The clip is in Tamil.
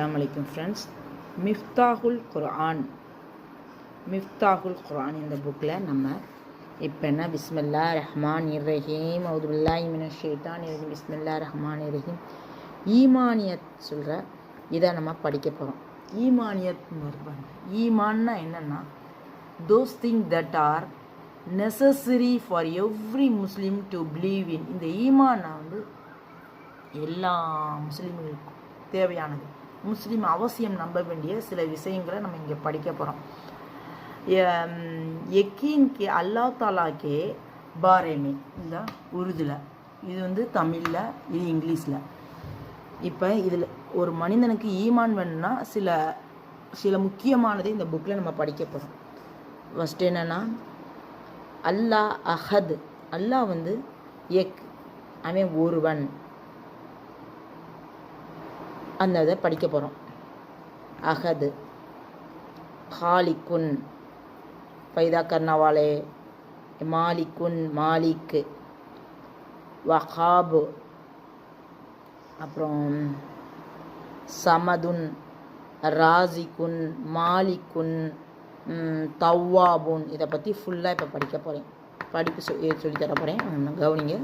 அஸ்ஸலாமு அலைக்கும் ஃப்ரெண்ட்ஸ். மிஃப்தாஹுல் குர்ஆன் இந்த புக்கில் நம்ம இப்போ என்ன பிஸ்மில்லாஹிர் ரஹ்மானிர் ரஹீம் அவுது பில்லாஹி மினஷ் ஷைத்தானிர் ரஜீம் பிஸ்மில்லாஹிர் ரஹ்மானிர் ரஹீம் ஈமானியத் சொல்கிற இதை நம்ம படிக்க போகிறோம். ஈமானியத் இருப்பாங்க. ஈமான்னா என்னென்னா those thing that R necessary for every Muslim to believe in. இந்த ஈமானை எல்லா முஸ்லீம்களுக்கும் தேவையானது. முஸ்லீம் அவசியம் நம்ப வேண்டிய சில விஷயங்களை நம்ம இங்கே படிக்க போகிறோம். யக்கீன் கே அல்லா தாலா கே பாரேமே இல்லை உருதுல, இது தமிழில், இது இங்கிலீஷில். இப்போ இதில் ஒரு மனிதனுக்கு ஈமான் வேணும்னா சில முக்கியமானதை இந்த புக்கில் நம்ம படிக்க போகிறோம். ஃபஸ்ட்டு என்னென்னா அல்லாஹ் அஹத். அல்லாஹ் எக், அவன் ஒருவன். அந்த இதை படிக்க போகிறோம். அஹது ஹாலிக்குன் பைதா கர்னவாலே, மாலிக்குன் மாலிக்கு, வஹாபு, அப்புறம் சமதுன், ராசிக்குன், மாலிக்குன், தவ்வாபுன். இதை பற்றி ஃபுல்லாக இப்போ படிக்க போகிறேன். சொல்லித்தர போகிறேன், கவனிங்க.